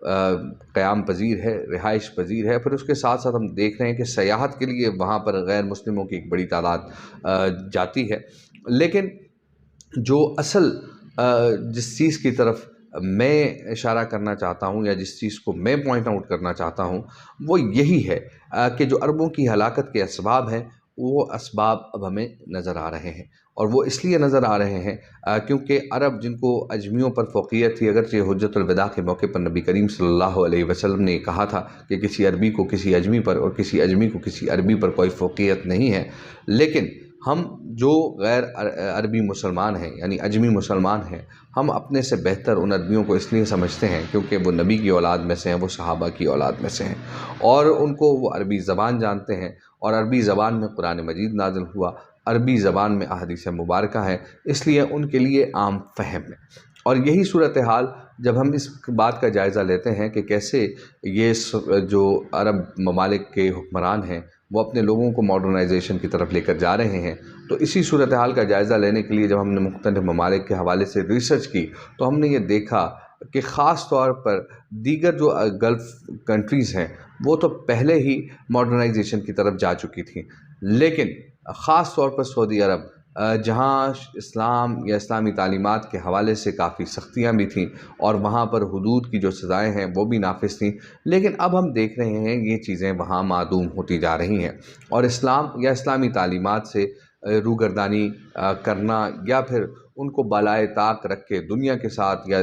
قیام پذیر ہے، رہائش پذیر ہے۔ پھر اس کے ساتھ ساتھ ہم دیکھ رہے ہیں کہ سیاحت کے لیے وہاں پر غیر مسلموں کی ایک بڑی تعداد جاتی ہے۔ لیکن جو اصل جس چیز کی طرف میں اشارہ کرنا چاہتا ہوں یا جس چیز کو میں پوائنٹ آؤٹ کرنا چاہتا ہوں وہ یہی ہے کہ جو عربوں کی ہلاکت کے اسباب ہیں وہ اسباب اب ہمیں نظر آ رہے ہیں، اور وہ اس لیے نظر آ رہے ہیں کیونکہ عرب جن کو اجمیوں پر فوقیت تھی، اگرچہ حجت الوداع کے موقع پر نبی کریم صلی اللہ علیہ وسلم نے کہا تھا کہ کسی عربی کو کسی اجمی پر اور کسی اجمی کو کسی عربی پر کوئی فوقیت نہیں ہے، لیکن ہم جو غیر عربی مسلمان ہیں یعنی اجمی مسلمان ہیں، ہم اپنے سے بہتر ان عربیوں کو اس لیے سمجھتے ہیں کیونکہ وہ نبی کی اولاد میں سے ہیں، وہ صحابہ کی اولاد میں سے ہیں، اور ان کو وہ عربی زبان جانتے ہیں، اور عربی زبان میں قرآن مجید نازل ہوا، عربی زبان میں احادیث مبارکہ ہیں، اس لیے ان کے لیے عام فہم ہے۔ اور یہی صورتحال جب ہم اس بات کا جائزہ لیتے ہیں کہ کیسے یہ جو عرب ممالک کے حکمران ہیں وہ اپنے لوگوں کو ماڈرنائزیشن کی طرف لے کر جا رہے ہیں، تو اسی صورتحال کا جائزہ لینے کے لیے جب ہم نے مختلف ممالک کے حوالے سے ریسرچ کی تو ہم نے یہ دیکھا کہ خاص طور پر دیگر جو گلف کنٹریز ہیں وہ تو پہلے ہی ماڈرنائزیشن کی طرف جا چکی تھیں، لیکن خاص طور پر سعودی عرب جہاں اسلام یا اسلامی تعلیمات کے حوالے سے کافی سختیاں بھی تھیں اور وہاں پر حدود کی جو سزائیں ہیں وہ بھی نافذ تھیں، لیکن اب ہم دیکھ رہے ہیں یہ چیزیں وہاں معدوم ہوتی جا رہی ہیں، اور اسلام یا اسلامی تعلیمات سے روگردانی کرنا یا پھر ان کو بالائے طاق رکھ کے دنیا کے ساتھ یا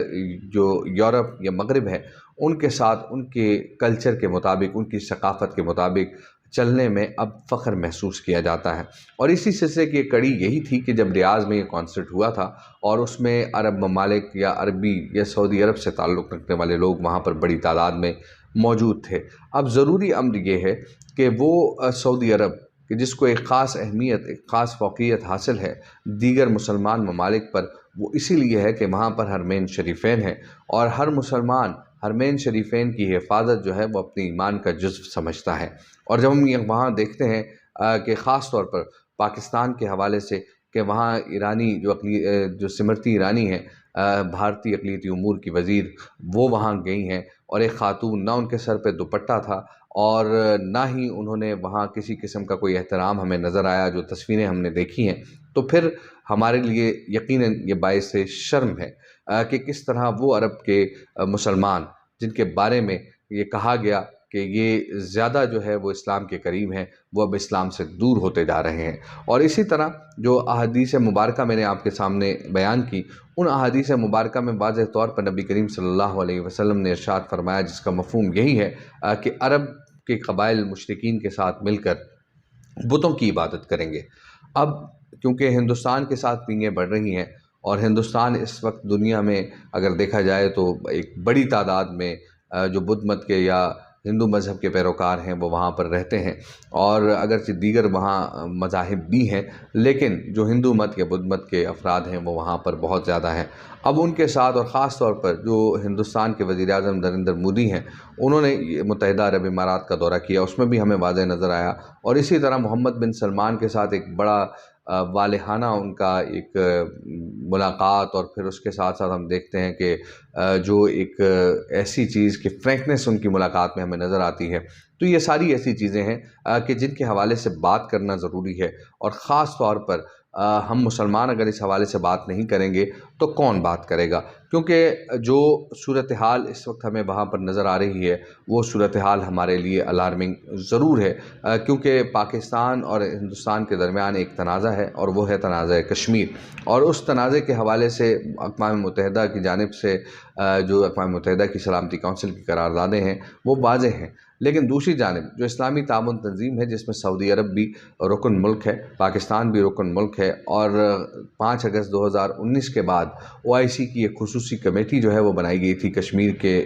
جو یورپ یا مغرب ہے ان کے ساتھ ان کے کلچر کے مطابق ان کی ثقافت کے مطابق چلنے میں اب فخر محسوس کیا جاتا ہے۔ اور اسی سلسلے کی ایک کڑی یہی تھی کہ جب ریاض میں یہ کانسرٹ ہوا تھا اور اس میں عرب ممالک یا عربی یا سعودی عرب سے تعلق رکھنے والے لوگ وہاں پر بڑی تعداد میں موجود تھے۔ اب ضروری امر یہ ہے کہ وہ سعودی عرب کہ جس کو ایک خاص اہمیت، ایک خاص فوقیت حاصل ہے دیگر مسلمان ممالک پر، وہ اسی لیے ہے کہ وہاں پر حرمین شریفین ہیں، اور ہر مسلمان حرمین شریفین کی حفاظت جو ہے وہ اپنے ایمان کا جزو سمجھتا ہے۔ اور جب ہم یہ وہاں دیکھتے ہیں کہ خاص طور پر پاکستان کے حوالے سے کہ وہاں ایرانی جو سمرتی ایرانی ہیں بھارتی اقلیتی امور کی وزیر، وہ وہاں گئی ہیں، اور ایک خاتون نہ ان کے سر پہ دوپٹہ تھا اور نہ ہی انہوں نے وہاں کسی قسم کا کوئی احترام ہمیں نظر آیا، جو تصویریں ہم نے دیکھی ہیں، تو پھر ہمارے لیے یقیناً یہ باعث شرم ہے کہ کس طرح وہ عرب کے مسلمان جن کے بارے میں یہ کہا گیا کہ یہ زیادہ جو ہے وہ اسلام کے قریب ہیں، وہ اب اسلام سے دور ہوتے جا رہے ہیں۔ اور اسی طرح جو احادیث مبارکہ میں نے آپ کے سامنے بیان کی، ان احادیث مبارکہ میں واضح طور پر نبی کریم صلی اللہ علیہ وسلم نے ارشاد فرمایا، جس کا مفہوم یہی ہے کہ عرب کے قبائل مشرکین کے ساتھ مل کر بتوں کی عبادت کریں گے۔ اب کیونکہ ہندوستان کے ساتھ پینگیں بڑھ رہی ہیں اور ہندوستان اس وقت دنیا میں اگر دیکھا جائے تو ایک بڑی تعداد میں جو بدھ مت کے یا ہندو مذہب کے پیروکار ہیں وہ وہاں پر رہتے ہیں، اور اگرچہ دیگر وہاں مذاہب بھی ہیں لیکن جو ہندو مت یا بدھ مت کے افراد ہیں وہ وہاں پر بہت زیادہ ہیں۔ اب ان کے ساتھ اور خاص طور پر جو ہندوستان کے وزیر اعظم نریندر مودی ہیں، انہوں نے متحدہ عرب امارات کا دورہ کیا، اس میں بھی ہمیں واضح نظر آیا، اور اسی طرح محمد بن سلمان کے ساتھ ایک بڑا والہانہ ان کا ایک ملاقات، اور پھر اس کے ساتھ ساتھ ہم دیکھتے ہیں کہ جو ایک ایسی چیز کہ فرینکنس ان کی ملاقات میں ہمیں نظر آتی ہے۔ تو یہ ساری ایسی چیزیں ہیں کہ جن کے حوالے سے بات کرنا ضروری ہے، اور خاص طور پر ہم مسلمان اگر اس حوالے سے بات نہیں کریں گے تو کون بات کرے گا، کیونکہ جو صورتحال اس وقت ہمیں وہاں پر نظر آ رہی ہے وہ صورتحال ہمارے لیے الارمنگ ضرور ہے، کیونکہ پاکستان اور ہندوستان کے درمیان ایک تنازع ہے، اور وہ ہے تنازع کشمیر، اور اس تنازع کے حوالے سے اقوام متحدہ کی جانب سے جو اقوام متحدہ کی سلامتی کونسل کی قراردادیں ہیں وہ واضح ہیں، لیکن دوسری جانب جو اسلامی تعاون تنظیم ہے جس میں سعودی عرب بھی رکن ملک ہے، پاکستان بھی رکن ملک ہے، اور 5 اگست 2019 کے بعد OIC کی ایک خصوصی کمیٹی جو ہے وہ بنائی گئی تھی کشمیر کے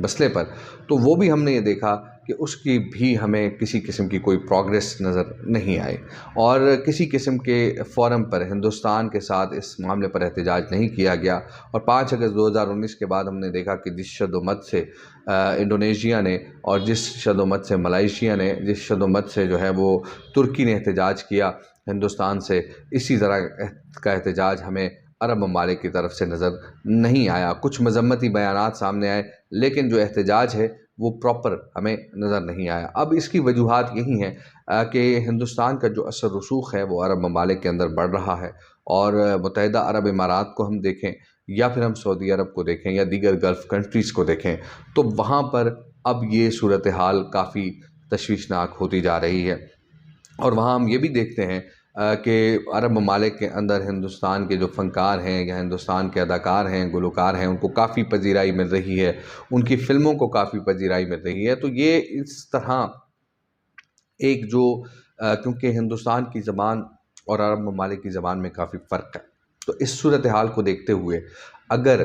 مسئلے پر، تو وہ بھی ہم نے یہ دیکھا کہ اس کی بھی ہمیں کسی قسم کی کوئی پروگریس نظر نہیں آئی، اور کسی قسم کے فورم پر ہندوستان کے ساتھ اس معاملے پر احتجاج نہیں کیا گیا، اور 5 اگست 2019 کے بعد ہم نے دیکھا کہ جس شد و مت سے انڈونیشیا نے، اور جس شد و مت سے ملائیشیا نے، جس شد و مت سے جو ہے وہ ترکی نے احتجاج کیا ہندوستان سے، اسی طرح کا احتجاج ہمیں عرب ممالک کی طرف سے نظر نہیں آیا۔ کچھ مذمتی بیانات سامنے آئے لیکن جو احتجاج ہے وہ پراپر ہمیں نظر نہیں آیا۔ اب اس کی وجوہات یہی ہیں کہ ہندوستان کا جو اثر رسوخ ہے وہ عرب ممالک کے اندر بڑھ رہا ہے، اور متحدہ عرب امارات کو ہم دیکھیں یا پھر ہم سعودی عرب کو دیکھیں یا دیگر گلف کنٹریز کو دیکھیں، تو وہاں پر اب یہ صورتحال کافی تشویشناک ہوتی جا رہی ہے۔ اور وہاں ہم یہ بھی دیکھتے ہیں کہ عرب ممالک کے اندر ہندوستان کے جو فنکار ہیں یا ہندوستان کے اداکار ہیں، گلوکار ہیں، ان کو کافی پذیرائی مل رہی ہے، ان کی فلموں کو کافی پذیرائی مل رہی ہے۔ تو یہ اس طرح ایک جو کیونکہ ہندوستان کی زبان اور عرب ممالک کی زبان میں کافی فرق ہے، تو اس صورتحال کو دیکھتے ہوئے اگر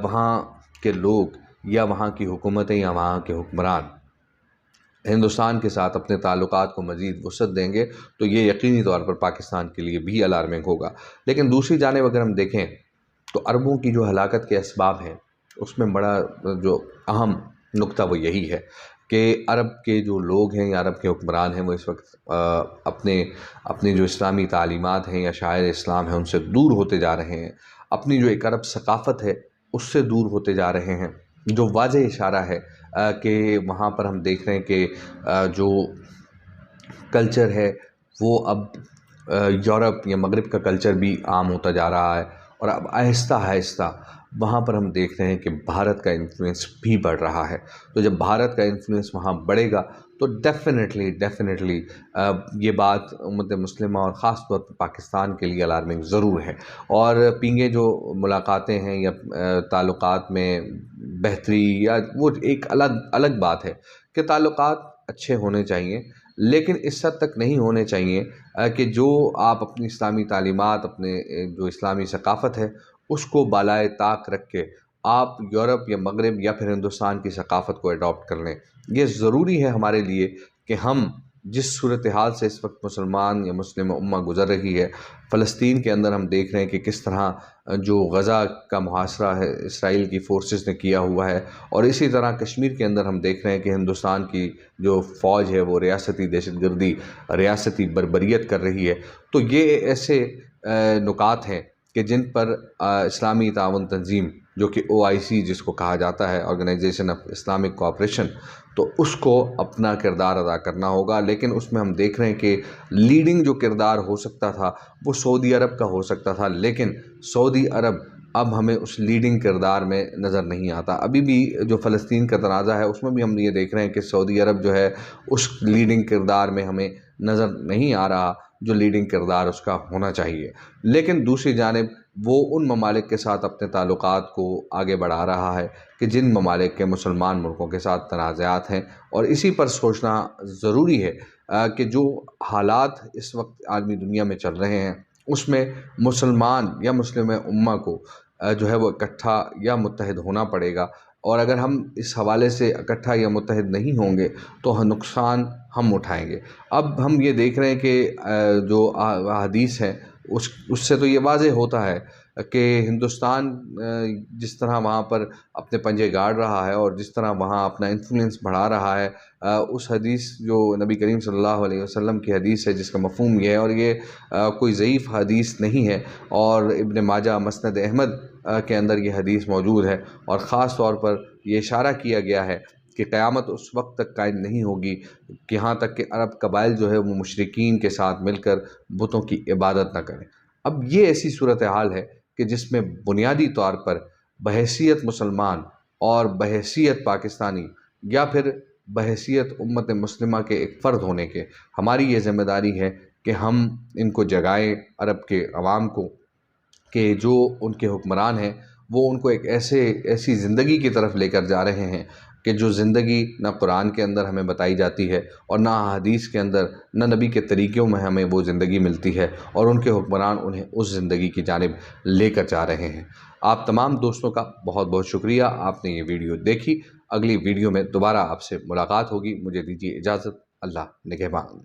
وہاں کے لوگ یا وہاں کی حکومتیں یا وہاں کے حکمران ہندوستان کے ساتھ اپنے تعلقات کو مزید وسعت دیں گے تو یہ یقینی طور پر پاکستان کے لیے بھی الارمنگ ہوگا۔ لیکن دوسری جانب اگر ہم دیکھیں تو عربوں کی جو ہلاکت کے اسباب ہیں اس میں بڑا جو اہم نقطہ وہ یہی ہے کہ عرب کے جو لوگ ہیں یا عرب کے حکمران ہیں وہ اس وقت اپنے جو اسلامی تعلیمات ہیں یا شاعر اسلام ہیں ان سے دور ہوتے جا رہے ہیں، اپنی جو ایک عرب ثقافت ہے اس سے دور ہوتے جا رہے ہیں، جو واضح اشارہ ہے کہ وہاں پر ہم دیکھ رہے ہیں کہ جو کلچر ہے وہ اب یورپ یا مغرب کا کلچر بھی عام ہوتا جا رہا ہے، اور اب آہستہ آہستہ وہاں پر ہم دیکھ رہے ہیں کہ بھارت کا انفلوئنس بھی بڑھ رہا ہے۔ تو جب بھارت کا انفلوئنس وہاں بڑھے گا تو ڈیفینیٹلی یہ بات امت مسلمہ اور خاص طور پر پاکستان کے لیے الارمنگ ضرور ہے۔ اور پینگے جو ملاقاتیں ہیں یا تعلقات میں بہتری یا وہ ایک الگ بات ہے کہ تعلقات اچھے ہونے چاہیے، لیکن اس حد تک نہیں ہونے چاہیے کہ جو آپ اپنی اسلامی تعلیمات، اپنے جو اسلامی ثقافت ہے اس کو بالائے طاق رکھ کے آپ یورپ یا مغرب یا پھر ہندوستان کی ثقافت کو اڈاپٹ کر لیں۔ یہ ضروری ہے ہمارے لیے کہ ہم جس صورتحال سے اس وقت مسلمان یا مسلم امہ گزر رہی ہے، فلسطین کے اندر ہم دیکھ رہے ہیں کہ کس طرح جو غزہ کا محاصرہ ہے اسرائیل کی فورسز نے کیا ہوا ہے، اور اسی طرح کشمیر کے اندر ہم دیکھ رہے ہیں کہ ہندوستان کی جو فوج ہے وہ ریاستی دہشت گردی، ریاستی بربریت کر رہی ہے۔ تو یہ ایسے نکات ہیں کہ جن پر اسلامی تعاون تنظیم جو کہ OIC جس کو کہا جاتا ہے، آرگنائزیشن آف اسلامک کوآپریشن، تو اس کو اپنا کردار ادا کرنا ہوگا۔ لیکن اس میں ہم دیکھ رہے ہیں کہ لیڈنگ جو کردار ہو سکتا تھا وہ سعودی عرب کا ہو سکتا تھا، لیکن سعودی عرب اب ہمیں اس لیڈنگ کردار میں نظر نہیں آتا۔ ابھی بھی جو فلسطین کا تنازع ہے اس میں بھی ہم یہ دیکھ رہے ہیں کہ سعودی عرب جو ہے اس لیڈنگ کردار میں ہمیں نظر نہیں آ رہا جو لیڈنگ کردار اس کا ہونا چاہیے۔ لیکن دوسری جانب وہ ان ممالک کے ساتھ اپنے تعلقات کو آگے بڑھا رہا ہے کہ جن ممالک کے مسلمان ملکوں کے ساتھ تنازعات ہیں، اور اسی پر سوچنا ضروری ہے کہ جو حالات اس وقت عالمی دنیا میں چل رہے ہیں اس میں مسلمان یا مسلم امہ کو جو ہے وہ اکٹھا یا متحد ہونا پڑے گا، اور اگر ہم اس حوالے سے اکٹھا یا متحد نہیں ہوں گے تو نقصان ہم اٹھائیں گے۔ اب ہم یہ دیکھ رہے ہیں کہ جو احادیث ہیں اس سے تو یہ واضح ہوتا ہے کہ ہندوستان جس طرح وہاں پر اپنے پنجے گاڑ رہا ہے اور جس طرح وہاں اپنا انفلوئنس بڑھا رہا ہے، اس حدیث جو نبی کریم صلی اللہ علیہ وسلم کی حدیث ہے جس کا مفہوم یہ ہے، اور یہ کوئی ضعیف حدیث نہیں ہے، اور ابن ماجہ مسند احمد کے اندر یہ حدیث موجود ہے، اور خاص طور پر یہ اشارہ کیا گیا ہے کہ قیامت اس وقت تک قائم نہیں ہوگی کہ یہاں تک کہ عرب قبائل جو ہے وہ مشرکین کے ساتھ مل کر بتوں کی عبادت نہ کریں۔ اب یہ ایسی صورتحال ہے کہ جس میں بنیادی طور پر بحیثیت مسلمان اور بحیثیت پاکستانی یا پھر بحیثیت امت مسلمہ کے ایک فرد ہونے کے ہماری یہ ذمہ داری ہے کہ ہم ان کو جگائیں، عرب کے عوام کو، کہ جو ان کے حکمران ہیں وہ ان کو ایک ایسی زندگی کی طرف لے کر جا رہے ہیں کہ جو زندگی نہ قرآن کے اندر ہمیں بتائی جاتی ہے اور نہ حدیث کے اندر، نہ نبی کے طریقوں میں ہمیں وہ زندگی ملتی ہے، اور ان کے حکمران انہیں اس زندگی کی جانب لے کر جا رہے ہیں۔ آپ تمام دوستوں کا بہت بہت شکریہ، آپ نے یہ ویڈیو دیکھی۔ اگلی ویڈیو میں دوبارہ آپ سے ملاقات ہوگی، مجھے دیجیے اجازت، اللہ نگہبان۔